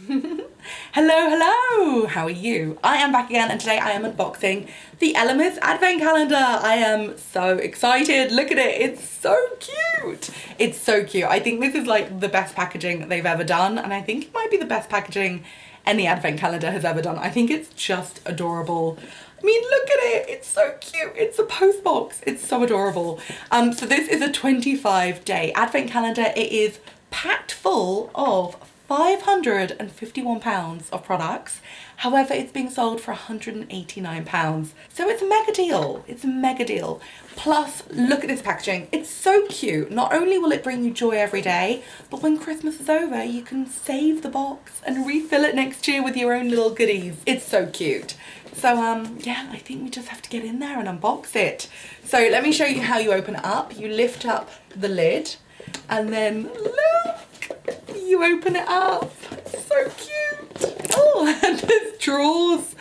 Hello, hello! How are you? I am back again and today I am unboxing the Elemis Advent Calendar. I am so excited. Look at it. It's so cute. It's so cute. I think this is like the best packaging they've ever done, and I think it might be the best packaging any Advent Calendar has ever done. I think it's just adorable. I mean, look at it. It's so cute. It's a post box. It's so adorable. So this is a 25-day Advent Calendar. It is packed full of £551 of products. However, it's being sold for £189. So it's a mega deal. It's a mega deal. Plus, look at this packaging. It's so cute. Not only will it bring you joy every day, but when Christmas is over, you can save the box and refill it next year with your own little goodies. It's so cute. So yeah, I think we just have to get in there and unbox it. So let me show you how you open it up. You lift up the lid and then look, you open it up. So cute. Oh, and there's drawers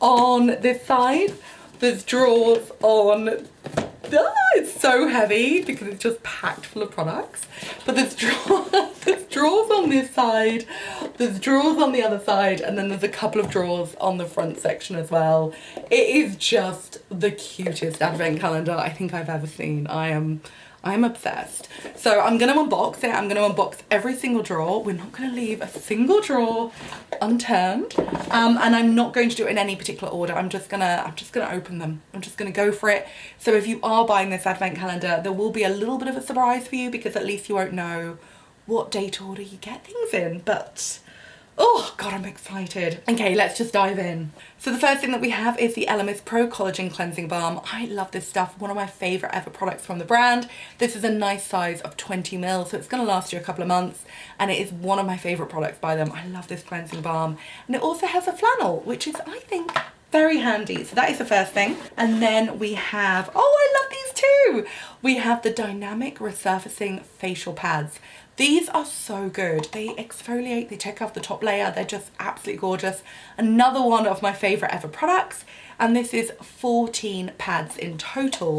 on this side. There's drawers on, it's so heavy because it's just packed full of products. But there's drawers on this side, there's drawers on the other side, and then there's a couple of drawers on the front section as well. It is just the cutest Advent Calendar I think I've ever seen. I'm obsessed. So I'm gonna unbox it. I'm gonna unbox every single drawer. We're not gonna leave a single drawer unturned. And I'm not going to do it in any particular order. I'm just gonna open them. I'm just gonna go for it. So if you are buying this Advent Calendar, there will be a little bit of a surprise for you because at least you won't know what date order you get things in. But oh God, I'm excited. Okay, let's just dive in. So the first thing that we have is the Elemis Pro Collagen Cleansing Balm. I love this stuff. One of my favorite ever products from the brand. This is a nice size of 20 ml, so it's gonna last you a couple of months, and it is one of my favorite products by them. I love this cleansing balm. And it also has a flannel, which is, I think, very handy. So that is the first thing. And then we have, oh, I love these too. We have the Dynamic Resurfacing Facial Pads. These are so good. They exfoliate, they take off the top layer. They're just absolutely gorgeous. Another one of my favorite ever products. And this is 14 pads in total.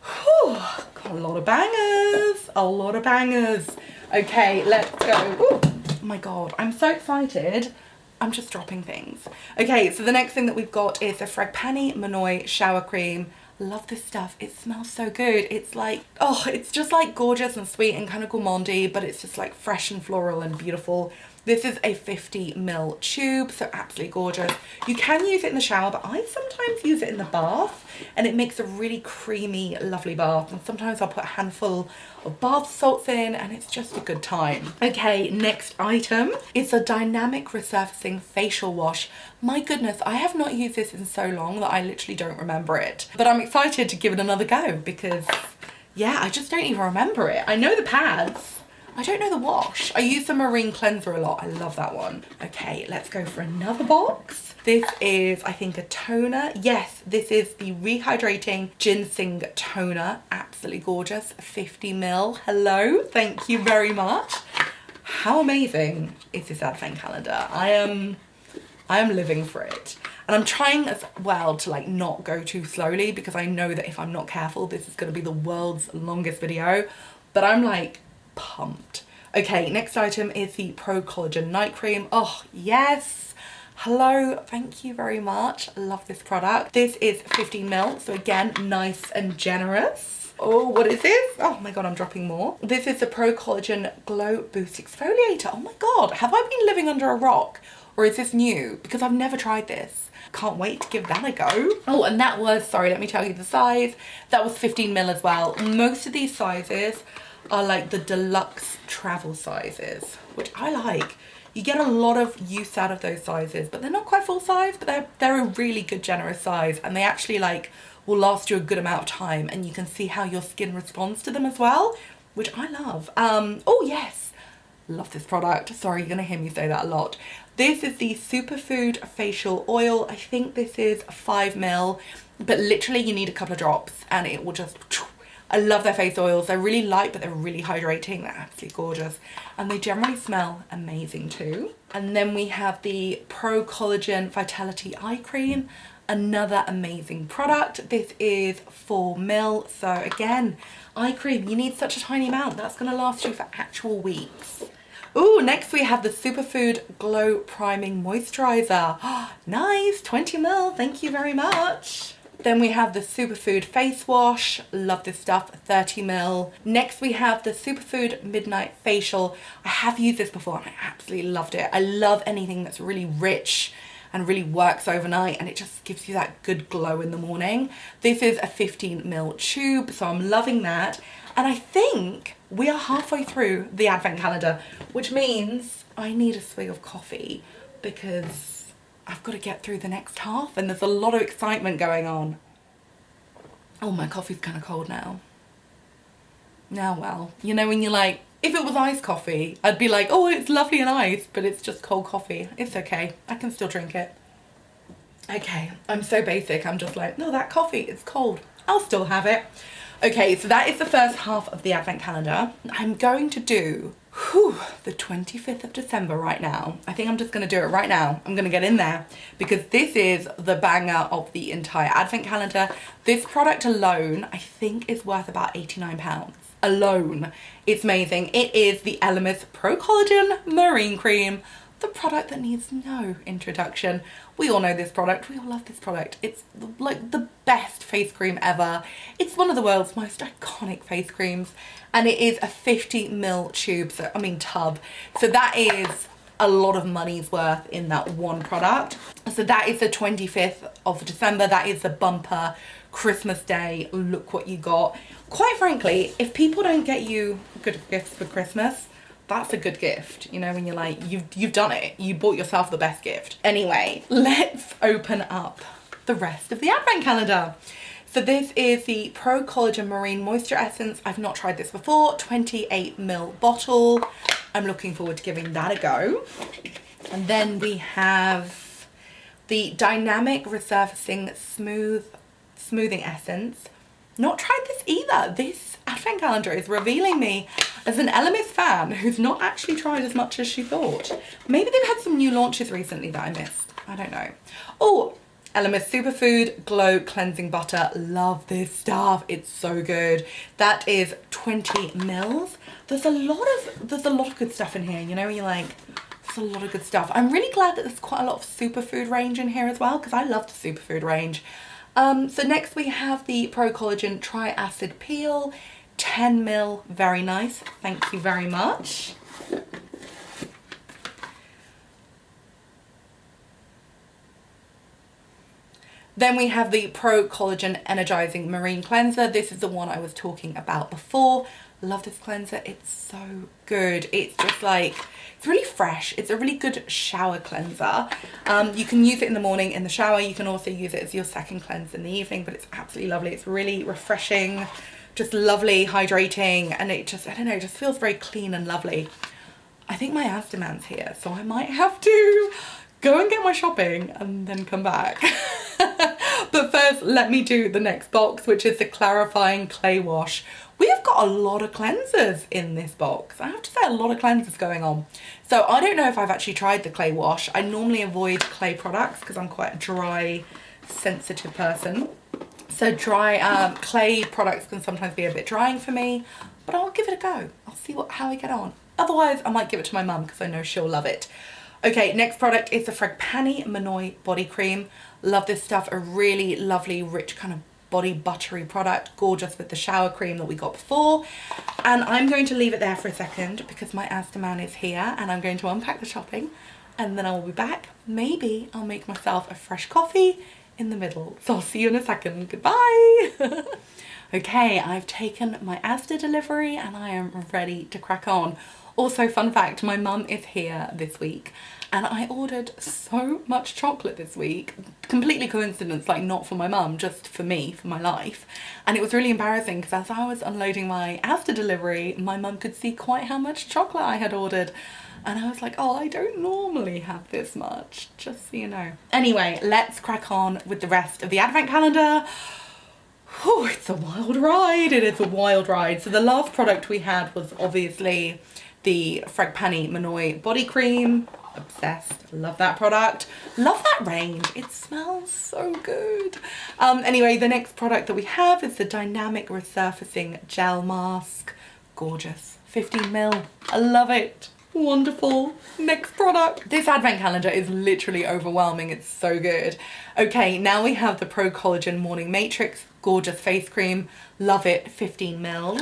Whew, got a lot of bangers, a lot of bangers. Okay, let's go. Ooh, oh my God, I'm so excited. I'm just dropping things. Okay, so the next thing that we've got is the Fragpani Manoi Shower Cream. Love this stuff. It smells so good. It's like, oh, it's just like gorgeous and sweet and kind of gourmandy, but it's just like fresh and floral and beautiful. This is a 50 ml tube, so absolutely gorgeous. You can use it in the shower, but I sometimes use it in the bath, and it makes a really creamy, lovely bath. And sometimes I'll put a handful of bath salts in, and it's just a good time. Okay, next item is a Dynamic Resurfacing Facial Wash. My goodness, I have not used this in so long that I literally don't remember it. But I'm excited to give it another go because, yeah, I just don't even remember it. I know the pads. I don't know the wash. I use the Marine Cleanser a lot. I love that one. Okay, let's go for another box. This is, I think, a toner. Yes, this is the Rehydrating Ginseng Toner. Absolutely gorgeous. 50 ml. Hello. Thank you very much. How amazing is this Advent Calendar? I am living for it. And I'm trying as well to like not go too slowly because I know that if I'm not careful, this is going to be the world's longest video. But I'm like pumped. Okay, next item is the Pro Collagen Night Cream. Oh, yes. Hello, thank you very much. Love this product. This is 15 ml, so again, nice and generous. Oh, what is this? Oh my God, I'm dropping more. This is the Pro Collagen Glow Boost Exfoliator. Oh my God, have I been living under a rock? Or is this new? Because I've never tried this. Can't wait to give that a go. Oh, and that was, sorry, let me tell you the size. That was 15 ml as well. Most of these sizes are like the deluxe travel sizes, which I like. You get a lot of use out of those sizes, but they're not quite full size, but they're a really good generous size, and they actually like will last you a good amount of time, and you can see how your skin responds to them as well, which I love. Oh yes, love this product. Sorry, you're gonna hear me say that a lot. This is the Superfood Facial Oil. I think this is 5 ml, but literally you need a couple of drops and it will just, I love their face oils. They're really light, but they're really hydrating. They're absolutely gorgeous. And they generally smell amazing too. And then we have the Pro Collagen Vitality Eye Cream. Another amazing product. This is 4 ml. So again, eye cream, you need such a tiny amount. That's gonna last you for actual weeks. Ooh, next we have the Superfood Glow Priming Moisturizer. Nice, 20 ml, thank you very much. Then we have the Superfood Face Wash. Love this stuff, 30 ml. Next we have the Superfood Midnight Facial. I have used this before and I absolutely loved it. I love anything that's really rich and really works overnight, and it just gives you that good glow in the morning. This is a 15 ml tube, so I'm loving that. And I think we are halfway through the advent calendar, which means I need a swig of coffee because I've got to get through the next half and there's a lot of excitement going on. Oh, my coffee's kind of cold now. Now, well, you know when you're like, if it was iced coffee, I'd be like, oh, it's lovely and iced, but it's just cold coffee. It's okay, I can still drink it. Okay, I'm so basic, I'm just like, no, that coffee, it's cold. I'll still have it. Okay, so that is the first half of the advent calendar. I'm going to do the 25th of December right now. I think I'm just going to do it right now. I'm going to get in there because this is the banger of the entire advent calendar. This product alone, I think, is worth about £89. Alone. It's amazing. It is the Elemis Pro Collagen Marine Cream. The product that needs no introduction. We all know this product, we all love this product. It's like the best face cream ever. It's one of the world's most iconic face creams, and it is a 50 ml tube, so I mean tub. So that is a lot of money's worth in that one product. So that is the 25th of December. That is the bumper Christmas Day. Look what you got. Quite frankly, if people don't get you good gifts for Christmas, that's a good gift, you know, when you're like, you've done it, you bought yourself the best gift. Anyway, let's open up the rest of the advent calendar. So this is the Pro Collagen Marine Moisture Essence. I've not tried this before, 28 ml bottle. I'm looking forward to giving that a go. And then we have the Dynamic Resurfacing Smoothing Essence. Not tried this either. This advent calendar is revealing me as an Elemis fan who's not actually tried as much as she thought. Maybe they've had some new launches recently that I missed. I don't know. Oh, Elemis Superfood Glow Cleansing Butter. Love this stuff. It's so good. That is 20 mils. There's a lot of good stuff in here. You know, you're like, there's a lot of good stuff. I'm really glad that there's quite a lot of Superfood range in here as well, because I love the Superfood range. So next we have the Pro Collagen Triacid Peel, 10 mil, very nice, thank you very much. Then we have the Pro Collagen Energizing Marine Cleanser. This is the one I was talking about before. Love this cleanser, it's so good. It's just like, it's really fresh. It's a really good shower cleanser. You can use it in the morning in the shower. You can also use it as your second cleanse in the evening, but it's absolutely lovely. It's really refreshing, just lovely, hydrating, and it just, I don't know, it just feels very clean and lovely. I think my Asdaman's here, so I might have to go and get my shopping and then come back. But first, let me do the next box, which is the Clarifying Clay Wash. We have got a lot of cleansers in this box. I have to say, a lot of cleansers going on. So I don't know if I've actually tried the clay wash. I normally avoid clay products because I'm quite a dry, sensitive person. So dry clay products can sometimes be a bit drying for me, but I'll give it a go. I'll see how I get on. Otherwise, I might give it to my mum because I know she'll love it. Okay, next product is the Fragpani Manoi Body Cream. Love this stuff, a really lovely, rich kind of body buttery product, gorgeous with the shower cream that we got before. And I'm going to leave it there for a second because my Asdaman is here and I'm going to unpack the shopping and then I will be back. Maybe I'll make myself a fresh coffee in the middle. So I'll see you in a second. Goodbye. Okay, I've taken my Asda delivery and I am ready to crack on. Also, fun fact, my mum is here this week and I ordered so much chocolate this week. Completely coincidence, like not for my mum, just for me, for my life. And it was really embarrassing because as I was unloading my Asda delivery, my mum could see quite how much chocolate I had ordered. And I was like, oh, I don't normally have this much, just so you know. Anyway, let's crack on with the rest of the advent calendar. Oh, it's a wild ride. It is a wild ride. So the last product we had was obviously the Fragpani Manoi Body Cream. Obsessed. Love that product. Love that range. It smells so good. Anyway, the next product that we have is the Dynamic Resurfacing Gel Mask. Gorgeous. 15 ml. I love it. Wonderful. Next product. This advent calendar is literally overwhelming. It's so good. Okay, now we have the Pro Collagen Morning Matrix Gorgeous Face Cream. Love it, 15 mils.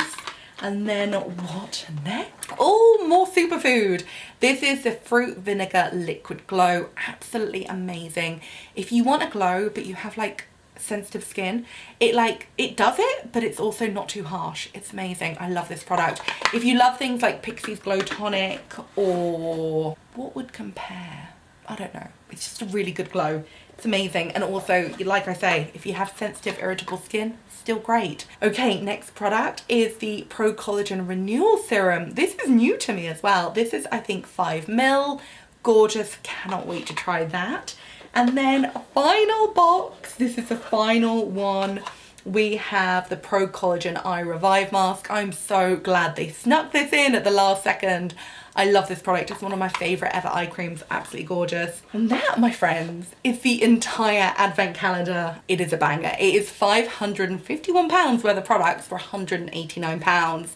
And then what next? Oh, more Superfood. This is the Fruit Vinegar Liquid Glow. Absolutely amazing. If you want a glow, but you have like sensitive skin, it does it, but it's also not too harsh. It's amazing. I love this product. If you love things like Pixie's Glow Tonic, or what would compare? I don't know. It's just a really good glow. It's amazing. And also, like I say, if you have sensitive, irritable skin, still great. Okay, next product is the Pro Collagen Renewal Serum. This is new to me as well. This is, I think, 5 mil. Gorgeous. Cannot wait to try that. And then final box. This is the final one. We have the Pro Collagen Eye Revive Mask. I'm so glad they snuck this in at the last second. I love this product. It's one of my favourite ever eye creams. Absolutely gorgeous. And that, my friends, is the entire advent calendar. It is a banger. It is £551 worth of products for £189.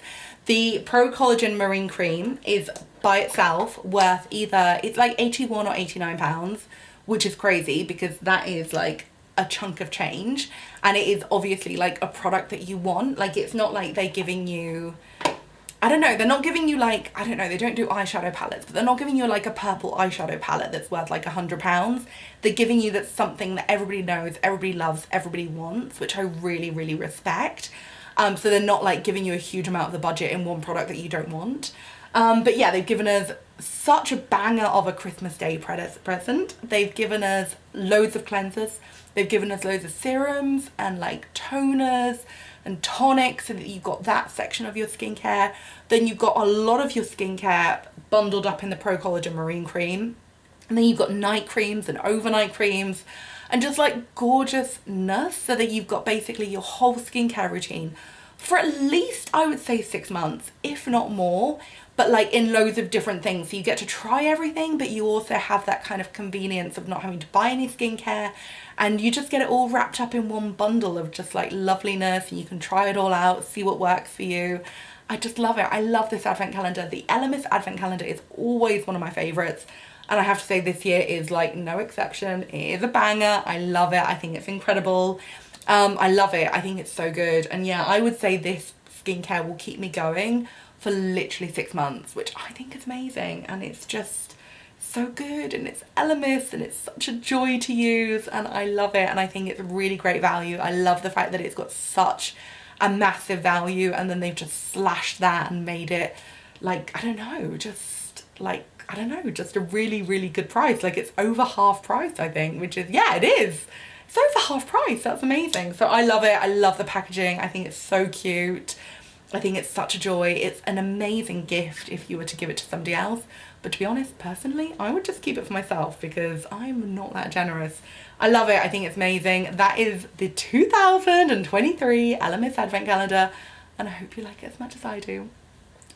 The Pro Collagen Marine Cream is by itself worth either, it's like 81 or 89 pounds, which is crazy because that is like a chunk of change. And it is obviously like a product that you want. Like, it's not like they're giving you, I don't know, they're not giving you like, I don't know, they don't do eyeshadow palettes, but they're not giving you like a purple eyeshadow palette that's worth like £100. They're giving you that something that everybody knows, everybody loves, everybody wants, which I really, really respect. So they're not like giving you a huge amount of the budget in one product that you don't want. But yeah, they've given us such a banger of a Christmas Day present. They've given us loads of cleansers. They've given us loads of serums and like toners and tonics, so that you've got that section of your skincare. Then you've got a lot of your skincare bundled up in the Pro Collagen Marine Cream. And then you've got night creams and overnight creams and just like gorgeousness, so that you've got basically your whole skincare routine for at least, I would say, 6 months, if not more, but like in loads of different things. So you get to try everything, but you also have that kind of convenience of not having to buy any skincare, and you just get it all wrapped up in one bundle of just like loveliness, and you can try it all out, see what works for you. I just love it. I love this advent calendar. The Elemis advent calendar is always one of my favorites. And I have to say this year is like no exception. It is a banger. I love it. I think it's incredible. I love it. I think it's so good. And yeah, I would say this skincare will keep me going for literally 6 months, which I think is amazing. And it's just so good. And it's Elemis and it's such a joy to use. And I love it. And I think it's really great value. I love the fact that it's got such a massive value. And then they've just slashed that and made it like, I don't know, just like, I don't know, just a really, really good price. Like, it's over half price, I think, which is, yeah, it is. It's over half price. That's amazing. So I love it. I love the packaging. I think it's so cute. I think it's such a joy. It's an amazing gift if you were to give it to somebody else. But to be honest, personally, I would just keep it for myself because I'm not that generous. I love it. I think it's amazing. That is the 2023 Elemis Advent Calendar. And I hope you like it as much as I do.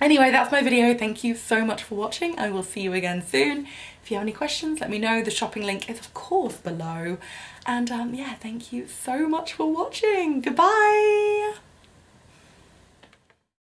Anyway, that's my video. Thank you so much for watching. I will see you again soon. If you have any questions, let me know. The shopping link is of course below. And yeah, thank you so much for watching. Goodbye.